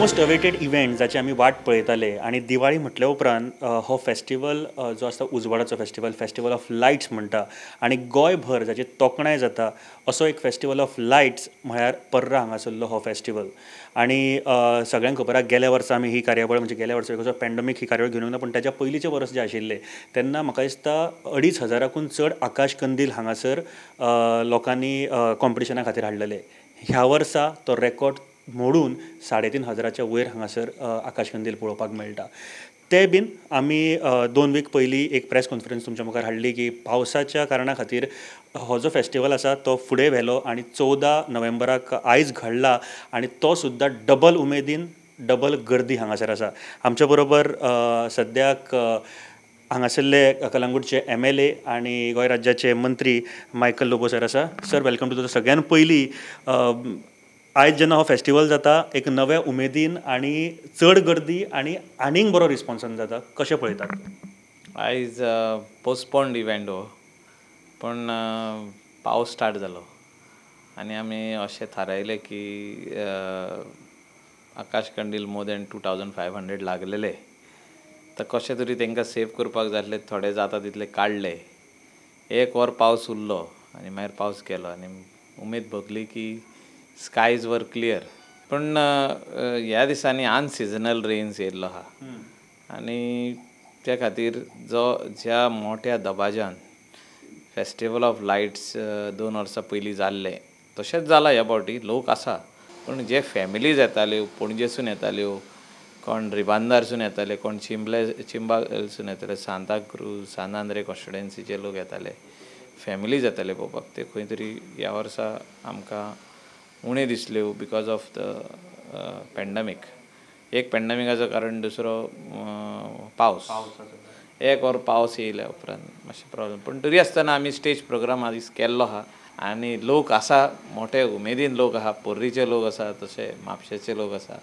Most awaited event जाची आमी वाट पळयताले आनी दिवाळी म्हटल्या उपरांत हो फेस्टिवल जो आसा उजवाडाचो फेस्टिवल ऑफ लायट्स म्हणटा आनी गोंयभर जाची तोखणाय जाता असो एक फेस्टिवल ऑफ लायट्स म्हळ्यार पर्रा हांगासरलो हो फेस्टिवल. आनी सगळ्यांक खबर आसा गेल्या वर्सा आमी ही कार्यावळ म्हणजे गेल्या वर्सा पॅन्डेमीक ही कार्यावळ घेवंक ना, पूण ताच्या पयलींचे वर्स जे आशिल्ले तेन्ना म्हाका दिसता 2,500 चड आकाश कंदील हांगासर लोकांनी कॉम्पिटिशना खातीर हाडलेले. ह्या वर्सा तो रेकॉर्ड मोडून 3,500च्या वयर हांगासर आकाश कंदील पळोवपाक मेळटा. ते बीन आमी 2 वीक पयलीं एक प्रेस कॉन्फरन्स तुमच्या मुखार हाडली की पावसाच्या कारणा खातीर हो जो फेस्टिवल आसा तो फुडें व्हेलो आनी 14 नोव्हेंबराक आयज घडला आनी तो सुद्दां डबल उमेदीन डबल गर्दी हांगासर आसा. आमच्या बरोबर सद्याक हांगासरले कलंगूटचे MLA आनी गोंय राज्याचे मंत्री मायकल लोबो सर आसा. Sir welcome to. सगळ्यान पयलीं आयज जेन्ना हो फेस्टिवल जाता एक नव्या उमेदीन आनी चड गर्दी आनी आनीक बरो रिस्पॉन्सान जाता, कशें पळयतात? आयज पोस्टपोन्ड इव्हेंट हो, पण पावस स्टार्ट जालो आनी आमी अशें थारायलें की आकाश कंदील मोर दॅन 2,500 लागलेले, तर कशें तरी तांकां सेव करपाक जाय आसलें, थोडे जाता तितले काडले. एक वर पावस उरलो आनी मागीर पावस गेलो आनी उमेद भोगली की स्कायज वर क्लियर. पण ह्या दिसांनी अनसिजनल रेन्स येयल्लो आहा आनी त्या खातीर ज्या मोठ्या दबाज्यान फेस्टिवल ऑफ लायट्स 2 वर्सां पयलीं जाल्लें तशेंच जाला ह्या फावटी. लोक आसा, पूण जे फॅमिलीज येताल्यो, पणजेसून येताल्यो, कोण रिबांदारसून येताले, कोण चिंबासून येताले, सांताक्रूज, सान आंद्रे कॉन्स्टिट्युएन्सीचे लोक येताले, फॅमिलीज येताले पळोवपाक. ते खंय तरी ह्या वर्सा आमकां उणे दिसल्यो बिकॉज ऑफ द पॅन्डेमीक. एक पॅन्डेमिकाचो कारण, दुसरो पावस. एक वर पावस येयल्या उपरांत मातशें प्रॉब्लेम. पण तरी आसतना आमी स्टेज प्रोग्राम आदीस केल्लो आहा आनी लोक आसा, मोठे उमेदीन लोक आहा. पर्रीचे लोक आसा, तशे म्हापशेचे लोक आसा,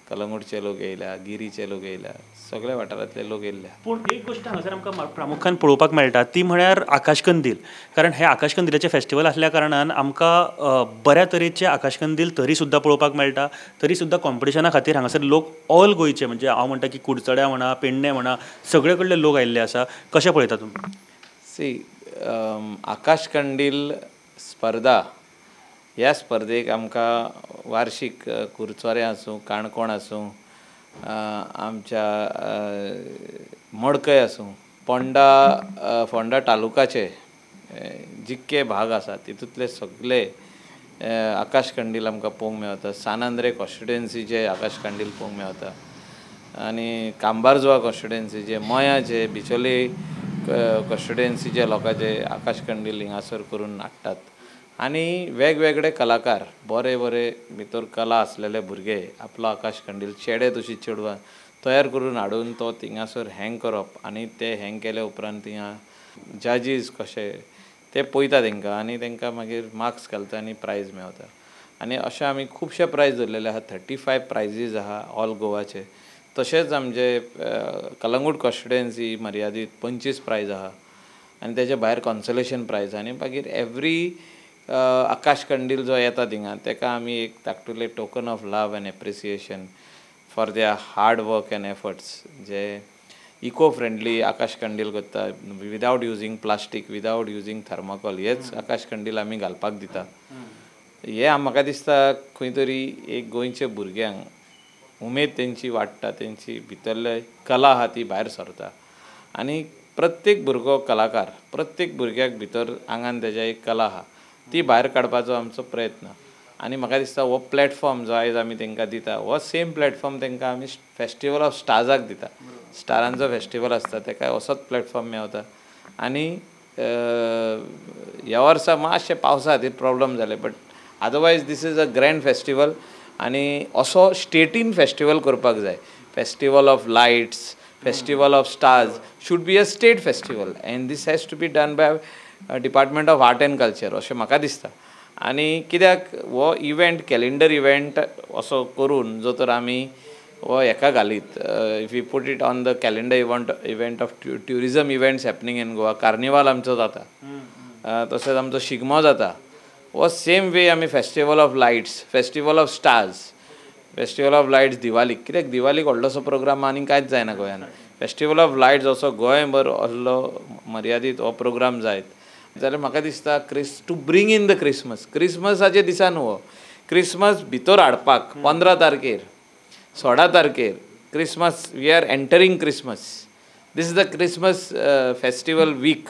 कलंगूटचे लोक येयल्या, गिरीचे लोक येयल्या, सगळे वाठारांतले लोक येयल्या. पूण एक गोश्ट हांगासर आमकां प्रामुख्यान पळोवपाक मेळटा ती म्हळ्यार आकाश कंदील. कारण हे आकाश कंदिलाचें फेस्टिवल आसल्या कारणान आमकां बऱ्या तरेचे आकाश कंदील तरी सुद्दां पळोवपाक मेळटा. तरी सुद्दां कॉम्पिटिशना खातीर हांगासर लोक ऑल गोंयचे, म्हणजे हांव म्हणटा की कुडचड्या म्हणा, पेडणे म्हणा, सगळे कडले लोक आयिल्ले आसा. कशें पळयता तुमी? सी, आकाश कंदील स्पर्धा ह्या स्पर्धेक आमकां वार्षिक कुरचोरे आसूं, काणकोण आसूं, आमच्या मडकय आसूं, फोंडा तालुकाचे जितके भाग आसात तितूंतले सगळे आकाश कंदील आमकां पळोवंक मेळटा. सान आंद्रे कॉन्स्टिट्युएन्सीचे आकाश कंदील पळोवंक मेळटा आनी कांबारजुवा कॉन्स्टिट्युएन्सीचे, मयाचे, बिचोले कॉन्स्टिट्युएन्सीचे लोकांचे आकाश कंदील हिंगासर करून हाडटात. आनी वेगवेगळे कलाकार, बरे बरे भितर कला आसलेले भुरगे आपलो आकाश कंदील, चेडे तशीं चेडवां तयार करून हाडून तो थिंगासर हँग करप आनी ते हँग केले उपरांत थिंगा जजीस कशे ते पळयता तांकां आनी तांकां मागीर मार्क्स घालता आनी प्रायज मेळटा. आनी अशें आमी खुबशे प्रायज दवरलेले आहा. 35 प्रायजीस आहा ऑल गोवाचे. तशेंच आमचे कलंगूट कॉन्स्टिट्युएन्सी मर्यादीत 25 प्रायज आहा आनी तेजे भायर कॉन्सोलेशन प्रायज. आनी मागीर एवरी आकाश कंदील जो येता थिंगा ताका आमी एक धाकटुलें token of love and appreciation for their hard work and efforts, जे इको फ्रेंडली आकाश कंदील करता without using plastic, without using thermocol, हेच आकाश कंदील आमी घालपाक दिता. हे म्हाका दिसता खंय तरी एक गोंयच्या भुरग्यांक उमेद तेंची वाडटा, तेंची भितरले कला आहा ती भायर सरता. आनी प्रत्येक भुरगो कलाकार, प्रत्येक भुरग्याक भितर आंगान तेज्या एक कला आहा ती भायर काडपाचो आमचो प्रयत्न. आनी म्हाका दिसता हो प्लॅटफॉर्म जो आयज आमी तांकां दिता, हो सेम प्लॅटफॉर्म तांकां आमी फेस्टिवल ऑफ स्टार्साक दिता. स्टारांचो फेस्टिवल आसता ताका असोच प्लॅटफॉर्म मेळटा. आनी ह्या वर्सा मातशें पावसा खातीर प्रॉब्लम जाले, but otherwise this is a grand festival. आनी असो स्टेटीन फेस्टिवल करपाक जाय. Festival of lights, festival of stars should be a state festival and this has to be done by department of art and culture अशें म्हाका दिसता. आनी कित्याक हो इव्हेंट कॅलेंडर इव्हेंट असो करून जो तर आमी हो हेका घालीत, if you put it on the calendar event of tourism events happening in Goa, carnival आमचो जाता, तशेंच आमचो शिगमो जाता, हो सेम वे आमी festival of lights, festival of stars, festival of lights दिवालीक, कित्याक दिवालीक व्हडलोसो प्रोग्राम आनी कांयच जायना गोंयान. फेस्टिवल ऑफ लायट्स असो गोंयभर असलो मर्यादीत हो प्रोग्राम जायत जाल्यार म्हाका दिसता टू ब्रिंग इन द क्रिसमसाचे दिसा न्हू, क्रिसमस भितर हाडपाक 15 तारखेर 16 तारखेर Christmas, we are entering Christmas, this is the Christmas festival week,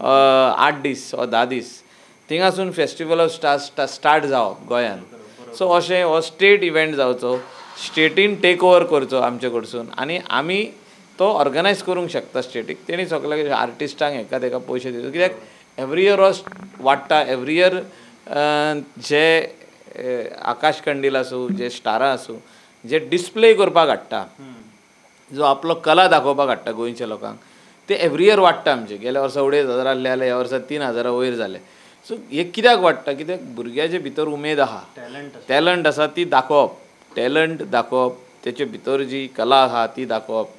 8 दीस वा 10 दीस थिंगासून फेस्टिवल ऑफ स्टार्ट जावप गोंयान. सो अशें हो स्टेट इव्हेंट जावचो, स्टेटीन टेक ओवर करचो आमचे कडसून आनी आमी तो ऑर्गनायज करूंक शकता स्टेटीक. तेणी सगळ्या आर्टिस्टांक हेका तेका पयशे दिता, कित्याक एवरी इयर हो वाडटा. एवरी इयर जे आकाश कंडील आसूं, जे स्टारां आसूं, जे डिस्प्ले करपाक हाडटा, जो आपलो कला दाखोवपाक हाडटा गोंयच्या लोकांक, ते एवरी इयर वाडटा आमचे. गेल्या वर्सा 2,500 आहले जाल्यार ह्या वर्सा 3,000 वयर जाले. सो हे कित्याक वाडटा, कित्याक भुरग्याचे भितर उमेद आहा, टॅलंट आसा ती दाखोवप, टॅलंट दाखोवप, तेचे भितर जी कला आहा ती दाखोवप.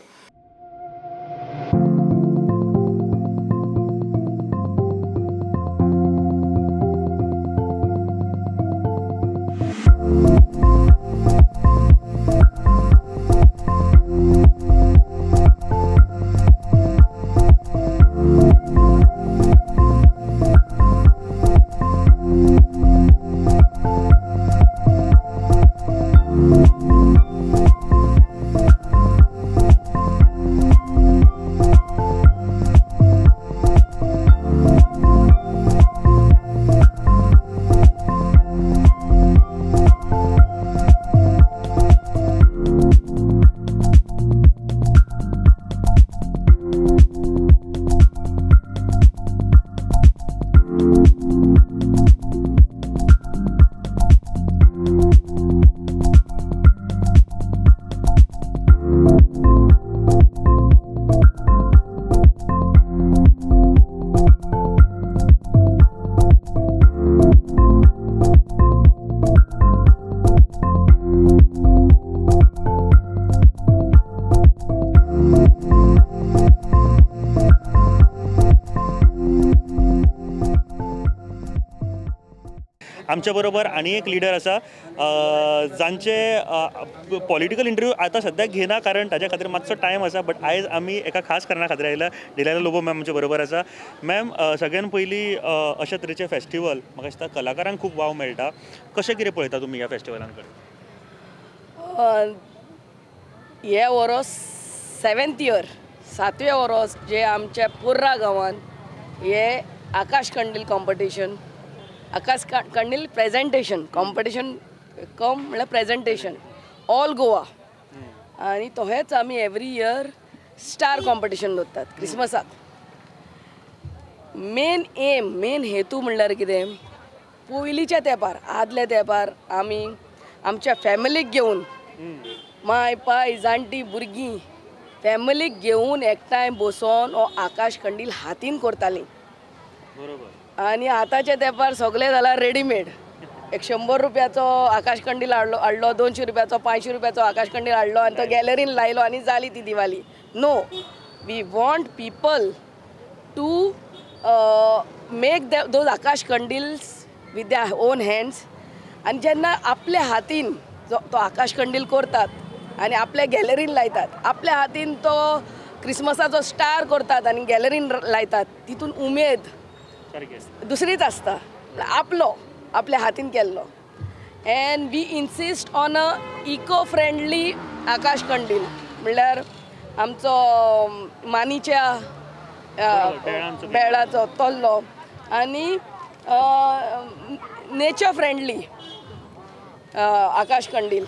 आमच्या बरोबर आनी एक लिडर आसा जांचे पॉलिटिकल इंटरव्यू आतां सद्याक घेना कारण ताज्या खातीर मातसो टायम आसा. बट आयज आमी एका खास कारणा खातीर आयला. डिलायला लोबो मॅम आमच्या बरोबर आसा. मॅम, सगळ्यान पयलीं अशा तरेचे फेस्टिवल म्हाका दिसता कलाकारांक खूब वाव मेळटा. कशें कितें पळयता तुमी ह्या फेस्टिवलां कडेन? हे वरोस 7th इयर 7वें वरोस जे आमच्या पुर्रा गांवान हे आकाश कंडील कॉम्पिटिशन, आकाश कंडील प्रेजेंटेशन कॉम्पिटिशन म्हणल्यार प्रेजेंटेशन ऑल गोवा. आनी तोहेच आमी एवरी इयर स्टार कॉम्पिटिशन दवरतात क्रिसमसाक. मेन हेतू म्हणल्यार कितें, पयलींच्या तेंपार आदल्या तेंपार आमी आमच्या फॅमिलीक घेवन, माय पाय जाणटी भुरगीं फॅमिलीक घेवन एकठांय बसोन हो आकाश कंडील हातीन करतालीं. आनी आतांच्या तेंपार सगळें जाल्यार रेडीमेड. एक 100 रुपयाचो आकाश कंडील हाडलो, 200 रुपयाचो 500 रुपयाचो आकाश कंडील हाडलो आनी तो गॅलरीन लायलो आनी जाली ती Diwali. No, we want people to make those akash kandils with their own hands. आनी जेन्ना आपल्या हातीन तो आकाश कंडील करतात आनी आपल्या गॅलरीन लायतात, आपल्या हातीन तो क्रिसमसाचो स्टार करतात आनी गॅलरीन लायतात, तितून उमेद दुसरीच आसता. आपल्या हातीन केल्लो. And we insist on a eco friendly akash kandil. म्हणल्यार आमचो मानीच्या बेळाचो तोल्लो आनी नेचर फ्रेंडली आकाश कंडील.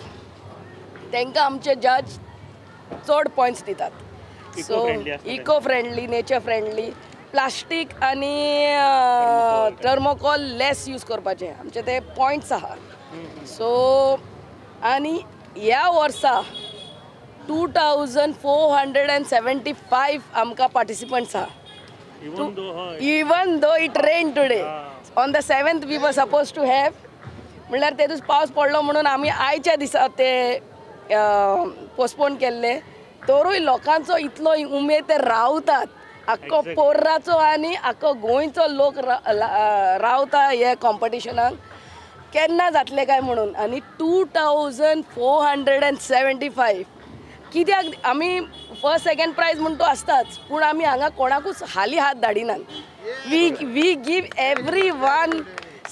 तांकां आमचे जज चड पॉयंट्स दितात. So eco friendly, nature friendly, plastic आनी थर्मोकॉल लेस यूज करपाचें, आमचे ते पॉयंट्स आहा. सो आनी ह्या वर्सा 2475 आमकां पार्टिसिपंट्स आहा. Even though it rain today on the 7th we were supposed to have. म्हणल्यार ते दीस पावस पडलो म्हणून आमी आयच्या दिसा ते पोस्टपोन केल्ले. तरूय लोकांचो इतलो उमेद ते रावतात. आख्खो पोर्राचो आनी आख्खो गोंयचो लोक रावता हे कॉम्पिटिशनाक केन्ना जातलें काय म्हणून आनी 2475 कित्याक आमी फर्स्ट सेकंड प्रायज म्हणून तो आसताच पूण आमी हांगा कोणाकूच हाली हात धाडिनात we give everyone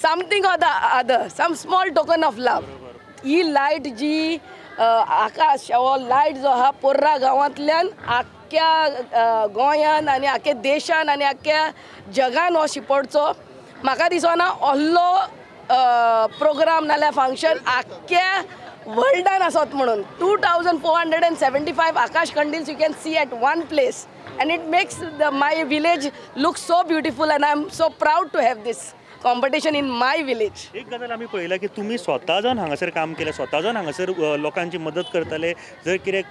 something or the other some small token of love ही लायट जी आकाश हो लायट जो आहा पोर्रा गांवांतल्यान आख्ख्या गोंयान आनी आख्ख्या देशान आनी आख्ख्या जगान हो शिंपडचो म्हाका दिसना असलो प्रोग्राम नाल्यार फंक्शन आख्ख्या वर्ल्डान आसत म्हणून 2475 akash kandils you can see at one place and it makes my village look so beautiful and I am so proud to have this competition in my village. एक गजाल आमी पळयला की तुमी स्वता जावन हांगासर काम केलें स्वता जावन हांगासर लोकांची मदत करतले जर कितें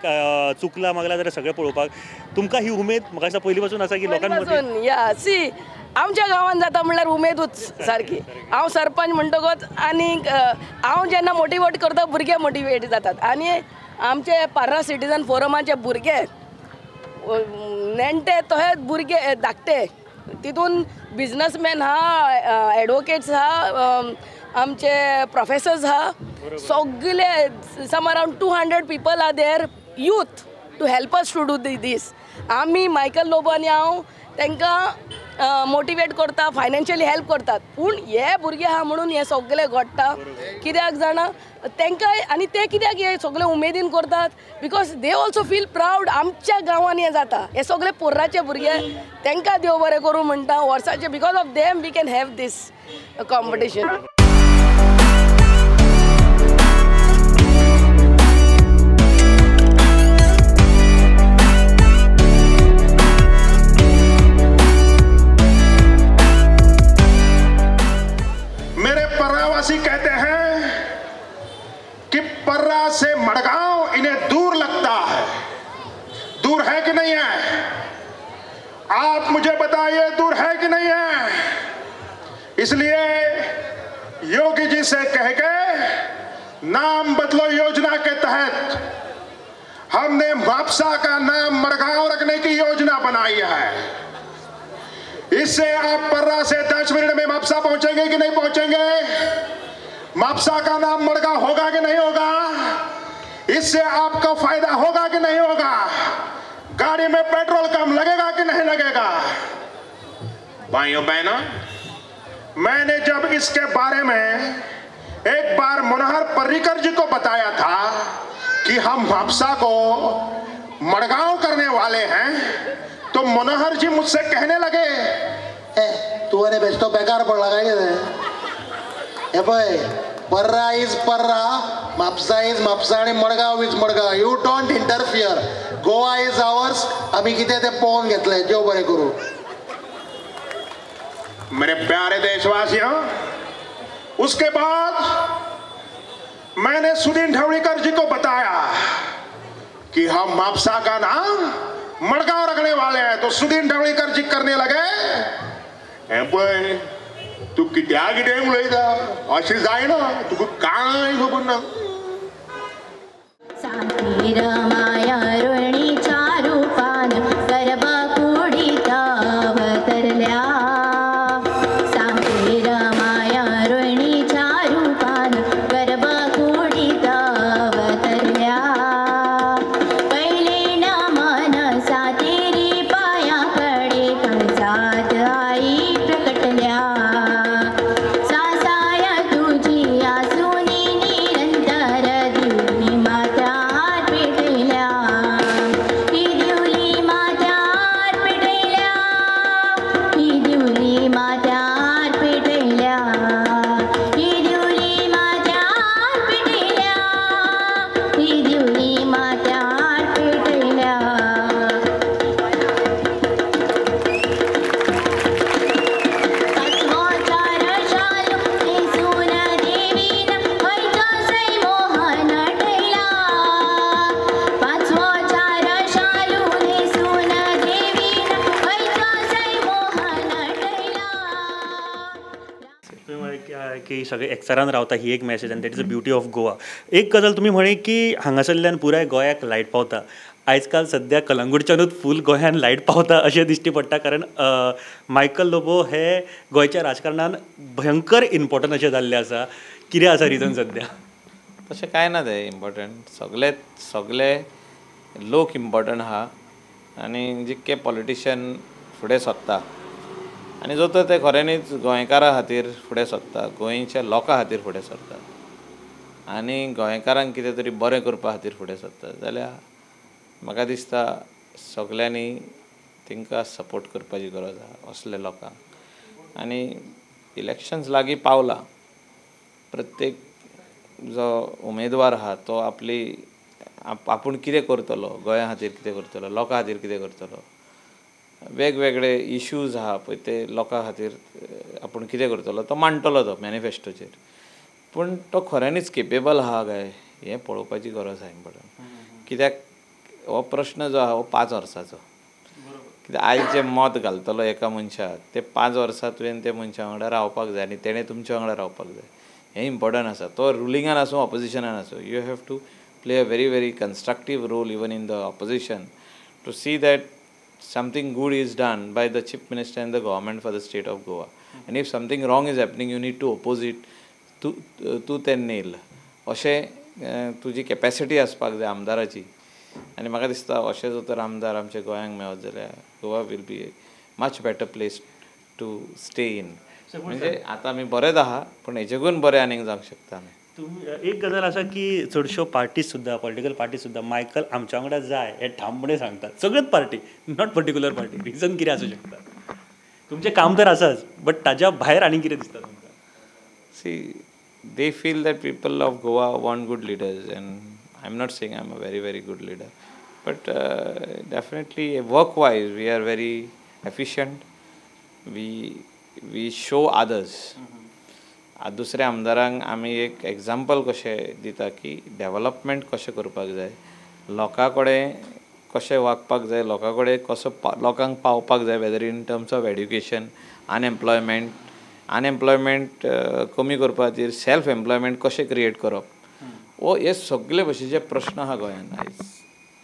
चुकलां मागला जाल्यार सगळें पळोवपाक तुमकां ही उमेद म्हाका दिसता पयलीं पासून आसा की लोकांनी या सी आमच्या गांवांत जाता म्हणल्यार उमेदूच सारकी हांव सरपंच म्हणटकच आनीक हांव जेन्ना मोटिवेट करता भुरगे मोटिवेट जातात आनी आमचे पार्रा सिटीजन फोरमाचे भुरगे नेणटे तशेंच भुरगे धाकटे तितून बिजनसमॅन आहा एडवोकेट्स आहा आमचे प्रोफेसर्स आहा सगळे some around 200 people are there youth to help us to do this. आमी मायकल लोबो आनी हांव तांकां मोटिवेट करता फायनान्शियली हेल्प करतात पूण हे भुरगे आहा म्हणून हे सगळे घडटा कित्याक जाणा तांकां आनी ते कित्याक हे सगळे उमेदीन करतात because they also feel proud आमच्या गांवांत हे जाता हे सगळे पोर्राचे भुरगे तांकां देव बरें करूं म्हणटा वर्साचे because of them we can have this competition. कहते हैं कि पर्रा से मडगांव इन्हें दूर लगता है, दूर है कि नहीं है? आप मुझे बताइए दूर है कि नहीं है? इसलिए योगी जी से कह के नाम बदलो योजना के तहत हमने मापसा का नाम मडगांव रखने की योजना बनाई है. इससे आप पर्रा से 10 मिनट में मापसा पहुंचेंगे कि नहीं पहुंचेंगे? मापसा का नाम मडगांव होगा कि नहीं होगा? इससे आपका फायदा होगा कि नहीं होगा? गाड़ी में पेट्रोल कम लगेगा कि नहीं लगेगा? भाइयों बहनों, मैंने जब इसके बारे में एक बार मनोहर पर्रिकर जी को बताया था कि हम मापसा को मडगांव करने वाले हैं तो मनोहर जी मुझसे कहने लगे तू अरे बेस्तो बेकार पडला काय हे पळय पर्रा इज पर्रा म्हापसा इज म्हापसा आणि Madgaon is Madgaon. You don't interfere. Goa is ours. आम्ही किती ते पळोवन घेतले. देव बरें करू. मेरे प्यारे देशवासियों, उसके बाद मैंने सुदीन ढवळीकर जी को बताया कि हम म्हापसा का नाम मडगांव रखने वाले हैं तो सुदीन ढवळीकर जी करने लगे पण तू कित्या कितें उलयता अशें जायना तुका कांय खबर ना. माया रोहिणीच्या रूपान गरबा कुडीता अवतरल्या. सांगीर माया रोहिणीच्या रूपान गरबा कुडीता अवतरल्या. पहिले नमन सातेरी पायाकडे कळसात आई प्रकटल्या. सासाय तुझी आसुनी निरंतर दिवली मात्यार पेटल्या. ही दिवली मात्यार पेटल्या. ही दिवली मात्यार पेटल्या. ही दिवली मात्यार पेटल्या. ही दिवली मात्यार पेटल्या. पाचवोचार शालू नेसून देवीन हैकासै मोहन टैला. पाचवोचार शालू नेसून देवीन हैकासै मोहन टैला. तुम्ही म्हळे की सगळे एकचारान रावता ही एक मॅसेज आनी that is the beauty of Goa. एक गजाल तुम्ही म्हणे की हांगासरल्यान पुराय गोंयाक लायट पावता आजकाल सध्या कलंगूटच्यानूच फूल गोंयान लायट पावता अशें दिश्टी पडटा कारण मायकल लोबो हे गोंयच्या राजकारणान भयंकर इम्पॉर्टंट अशें जाल्लें आसा. कितें आसा रिजन सध्या? तशें कांय ना तें इम्पॉर्टंट. सगळे लोक इम्पॉर्टंट आहा आनी जितके पॉलिटिशियन फुडें सरता आनी जो तर ते खऱ्यांनीच गोंयकारां खातीर फुडें सरता, गोंयच्या लोकां खातीर फुडें सरता आनी गोंयकारांक कितें तरी बरें करपा खातीर फुडें सरता जाल्यार म्हाका दिसता सगल्यांनी तांकां सपोर्ट करपाची गरज आहा असल्या लोकांक. आनी इलेक्शन्स लागीं पावला. प्रत्येक जो उमेदवार आहा तो आपूण कितें करतलो, गोंया खातीर कितें करतलो, लोकां खातीर कितें करतलो, वेगवेगळे इश्यूज आहा पळय ते लोकां खातीर आपूण कितें करतलो तो मांडटलो तो मॅनिफेस्टोचेर. पूण तो खऱ्यांनीच केपेबल आहा काय हें पळोवपाची गरज आहा इम्पॉर्टंट. कित्याक हो प्रश्न जो आहा हो 5 वर्सांचो. कित्याक आयज जें मत घालतलो एका मनशाक ते 5 वर्सां तुवें त्या मनशा वांगडा रावपाक जाय आनी तेणें तुमच्या वांगडा रावपाक जाय. हें इम्पॉर्टंट आसा. तो रुलिंगान आसूं ऑपोजिशनान आसूं, you have to play a very very constructive role even in the opposition to see that something good is done by the chief minister and the government for the state of Goa. And if something wrong is happening, you need to oppose it tooth and nail. अशें तुजी capacity आसपाक जाय आमदाराची. आनी म्हाका दिसता अशें जर तर आमदार आमच्या गोंयांक मेळत जाल्यार Goa will be much better place to stay in. म्हणजे आतां आमी बरेच आहा पूण हेच्याकून बरें आनीक जावंक शकता आमी. एक गजाल आसा की चडश्यो पार्टी सुद्दां पॉलिटिकल पार्टी सुद्दां मायकल आमच्या वांगडा जाय हे ठामपणे सांगतात. सगळ्योच party, not particular party. Reason कितें आसूं शकता? तुमचें काम तर आसाच बट ताज्या भायर आनी कितें दिसता तुमकां? See they feel that people of Goa want good leaders, and I'm not saying I'm a very very good leader, but definitely work-wise we are very efficient. We show others. दुसऱ्या आमदारांक आमी एक एग्जाम्पल कशें दिता की development कशें करपाक जाय, लोकां कडेन कशें वागपाक जाय, लोकां कडेन कसो लोकांक पावपाक जाय, whether in terms of education, unemployment कमी करपा खातीर सेल्फ एम्प्लॉयमेंट कशें क्रिएट करप, वो हे सगळे भशेचे प्रश्न आहा गोंयांत आयज.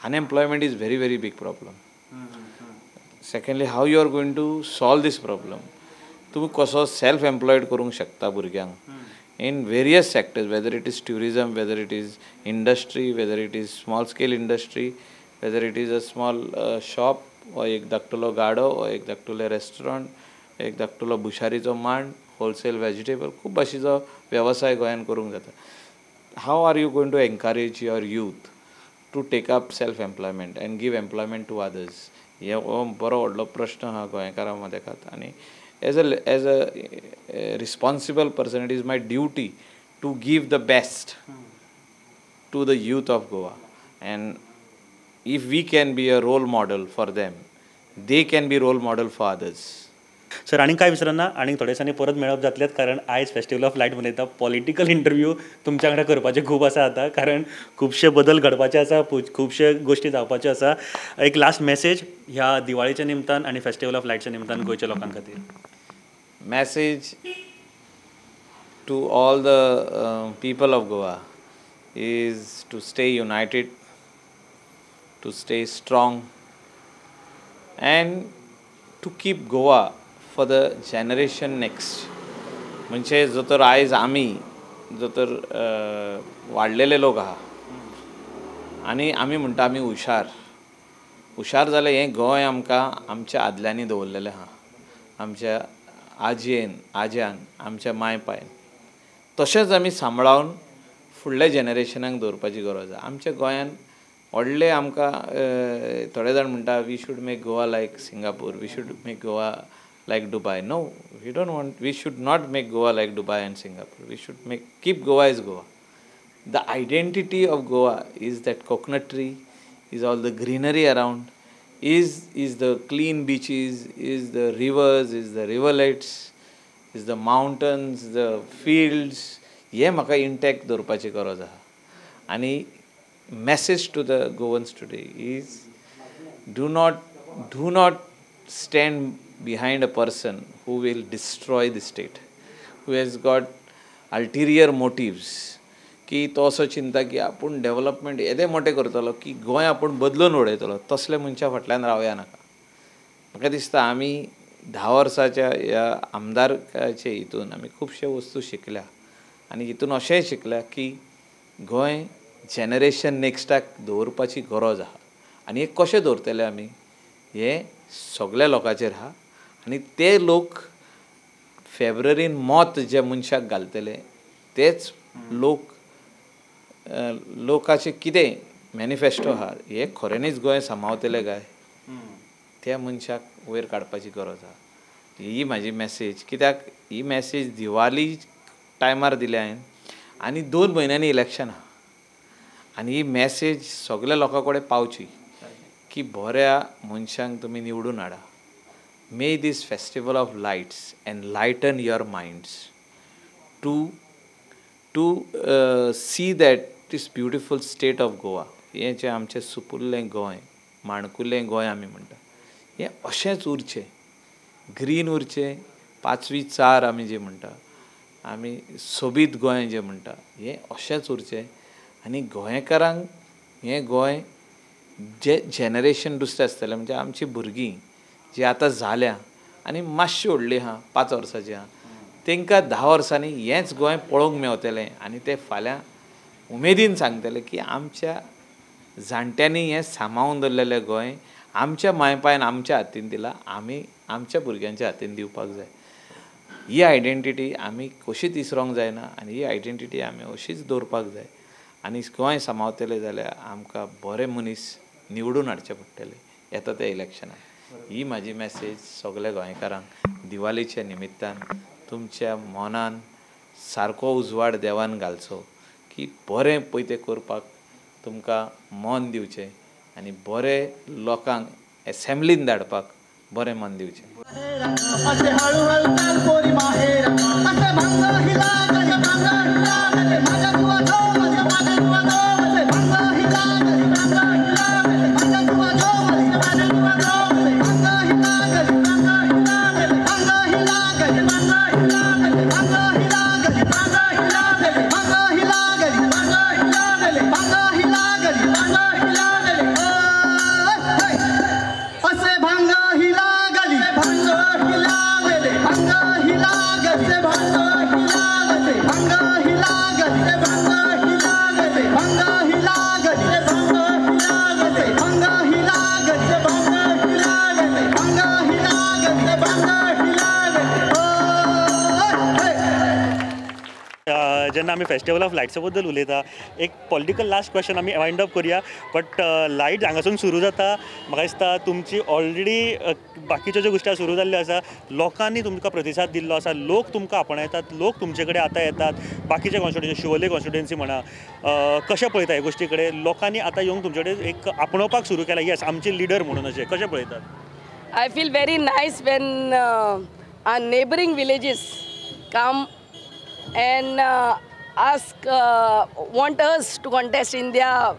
Unemployment is very very big problem. Secondly how you are going to solve this problem. तूं कसो सेल्फ एम्प्लॉयड करूंक शकता भुरग्यांक in various sectors, whether it is tourism, whether it is industry, whether it is small scale industry, whether it is a small shop, वो एक धाकटुलो गाडो, वो एक धाकटुलें रेस्टॉरंट, एक धाकटुलो बुशारीचो मांड, होलसेल वेजिटेबल, खूब भाशेचो वेवसाय गोंयान करूंक जाता. How are you going to encourage your youth to take up self employment and give employment to others? हे बरो व्हडलो प्रश्न आहा गोंयकारां मदेकात. आनी as a responsible person, it is my duty to give the best to the youth of Goa, and if we can be a role model for them, they can be role model for others. Sir आनी कांय विसरना, आनी थोड्या दिसांनी परत मेळप जातलेंच कारण आयज festival of light मनयता. पॉलिटिकल इंटरव्यू तुमच्या वांगडा करपाचे खूब आसा आतां कारण खुबशे बदल घडपाचे आसा, खुबशे गोश्टी जावपाच्यो आसा. एक लास्ट मॅसेज ह्या दिवाळीच्या निमतान आनी फेस्टिवल ऑफ लायटच्या निमतान गोंयच्या लोकां खातीर? Message to all the people of Goa is to stay united, to stay strong, and to keep Goa for the generation next. म्हणजे जो तर आयज आमी जो तर वाडलेले लोक आहा आनी आमी म्हणटा आमी हुशार जाले. हें गोंय आमकां आमच्या आदल्यांनी दवरलेलें आहा, आमच्या आज्यान, आमच्या मायपायन. तशेंच आमी सांबाळून फुडल्या जनरेशनाक दवरपाची गरज आहा. आमच्या गोंयान व्हडले आमकां थोडे जाण म्हणटा we should make Goa like Singapore, we should make Goa like Dubai. No, we don't want, we should not make Goa like Dubai and Singapore. We should keep Goa as Goa. The identity of Goa is that coconut tree, is all the greenery around, is the clean beaches, is the rivers, is the riverlets, is the mountains, the fields. हे म्हाका intact दवरपाची गरज आहा. आनी message to the Goans today is do not stand behind a person who will destroy the state, who has got ulterior motives. की तो असो चिंता की आपूण डेव्हलपमेंट येदे मोठे करतलो की गोंय आपूण बदलून उडयतलो, तसले मनशा फाटल्यान रावया नाका. म्हाका दिसता आमी 10 वर्साच्या ह्या आमदारकाचे हितून आमी खुबशे वस्तू शिकल्या आनी हितून अशेंय शिकल्या की गोंय जेनरेशन नेक्स्टाक दवरपाची गरज आहा आनी हे कशें दवरतले आमी हे सगळ्या लोकांचेर आहा. आनी ते लोक फेब्रुवारीन मत जे मनशाक घालतले तेच लोकांचे कितें मॅनिफेस्टो आहा हे खऱ्यांनीच गोंय सांबाळतले काय त्या मनशाक वयर काडपाची गरज आहा. ही म्हाजी मॅसेज. कित्याक ही मॅसेज दिवाली टायमार दिल्या हांवें आनी 2 म्हयन्यांनी इलेक्शन आहा आनी ही मॅसेज सगळ्या लोकां कडेन पावची की बऱ्या मनशांक तुमी निवडून हाडा. May this festival of lights enlighten your minds to see that this beautiful state of Goa. हें जें आमचें सुपुल्लें गोंय, माणकुलें गोंय आमी म्हणटा, हें अशेंच उरचें, ग्रीन उरचें. 5वी चार आमी जें म्हणटा, आमी सोबीत गोंय जें म्हणटा, हें अशेंच उरचें. आनी गोंयकारांक हें गोंय जे जेनरेशन दुसरें आसतलें म्हणजे आमची भुरगीं जीं आतां जाल्या आनी मातशीं व्हडलीं आहा 5 वर्सांचीं आहा, तांकां 10 वर्सांनी हेंच गोंय पळोवंक मेवतलें आनी ते फाल्यां उमेदीन सांगतले की आमच्या जाणट्यांनी हें सांबाळून दवरलेलें गोंय आमच्या मायपायन आमच्या हातीन दिलां, आमी आमच्या भुरग्यांच्या हातीन दिवपाक जाय. ही आयडेंटिटी आमी कशीच विसरोंक जायना आनी ही आयडेंटिटी आमी अशीच दवरपाक जाय. आनी गोंय सांबाळतले जाल्यार आमकां बरे मनीस निवडून हाडचे पडटले येता त्या इलेक्शनाक. ही म्हाजी मॅसेज सगळ्या गोंयकारांक दिवालीच्या निमित्तान. तुमच्या मनान सारको उजवाड देवान घालचो की बरें पळय तें करपाक तुमकां मन दिवचें आनी बरें लोकांक एसेंब्लीन धाडपाक बरें मन दिवचें. जेन्ना आमी फेस्टिवल ऑफ लायट्सा बद्दल उलयता, एक पॉलिटिकल लास्ट क्वेश्चन आमी वायंड अप करुया. बट लायट हांगासून सुरू जाता, म्हाका दिसता तुमची ऑलरेडी बाकीच्यो ज्यो गोश्टी सुरू जाल्ल्यो आसा, लोकांनी तुमकां प्रतिसाद दिल्लो आसा, लोक तुमकां आपणायतात, लोक तुमचे कडेन आतां येतात. बाकीच्या कॉन्स्टिट्युएन्सी, शिवोले कॉन्स्टिट्युएन्सी म्हणा, कशें पळयता हे गोश्टी कडेन? लोकांनी आतां येवन तुमचे कडेन एक आपणोवपाक सुरू केला, येस आमचे लिडर म्हणून, अशें कशें पळयतात? I feel very nice when our neighboring villages come and want us to contest in their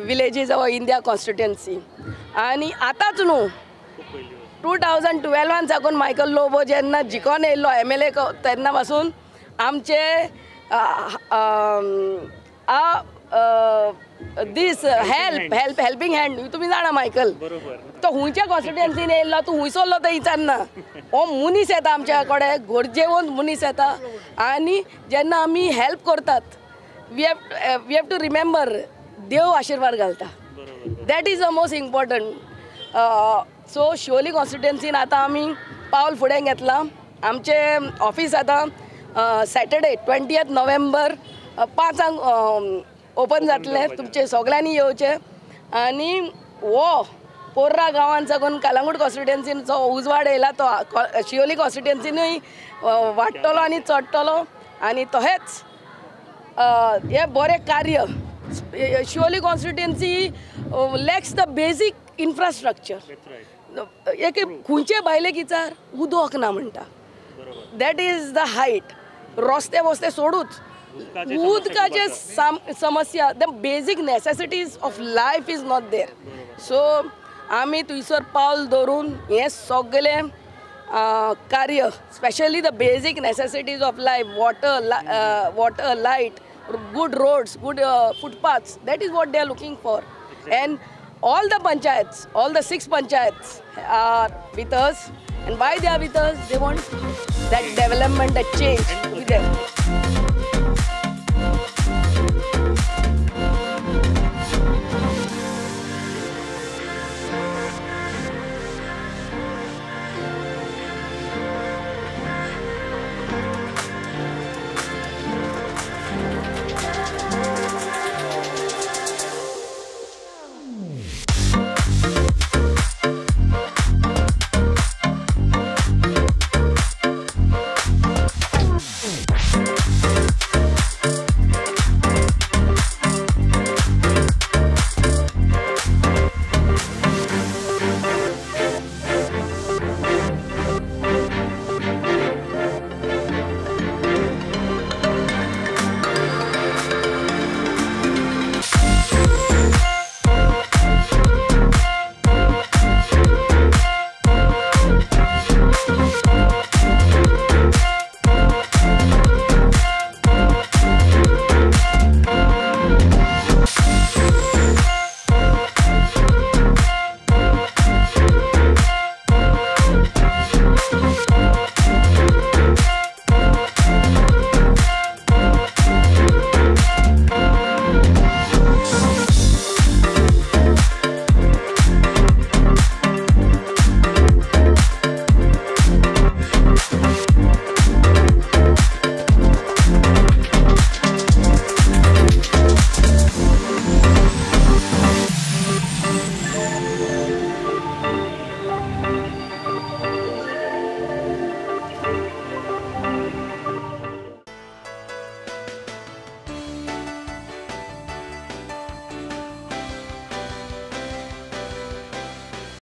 villages or in their constituency. आणि आतांच न्हू 2012 साकून मायकल लोबो जेन्ना जिखोन येयल्लो MLA तेन्ना पासून आमचे दीस हेल्पिंग हँड तुमी जाणा मायकल, तो हुंयच्या कॉन्स्टिट्युएन्सीन येयल्लो, तूं हुंय सरलो तो विचारना. हो मनीस येता आमच्या कडेन, गरजेवंत मनीस येता आनी जेन्ना आमी हेल्प करतात वी हॅव टू रिमेंबर देव आशिर्वाद घालता. That is the most important. So Shivoli कॉन्स्टिट्युएन्सीन आतां आमी पावल फुडें घेतलां. आमचें ऑफीस आतां सॅटर्डे 20 नोव्हेंबर 5 ओपन जातलें. तुमचे सगळ्यांनी येवचें आनी हो पोर्रा गांवांत साकून कलंगूट कॉन्स्टिट्युएन्सीन जो उजवाड येयला तो शिवोली कॉन्स्टिट्युएन्सीनूय वाडटलो आनी चडटलो. आनी तशेंच हे बरें कार्य Siolim constituency lacks the basic infrastructure. एक खंयचे भायले किचार उदक ना म्हणटा, दॅट इज द हायट. रस्ते वस्ते सोडूच, उदकाचे समस्या, the basic necessities of life is not there. So आमी थंयसर पावल दवरून हें सगळें कार्य, especially the basic necessities of life, water, light, good roads, good footpaths. That is what they are looking for. And all the panchayats, all the 6 panchayats are with us. And why they are with us? They want that development, that change to be there.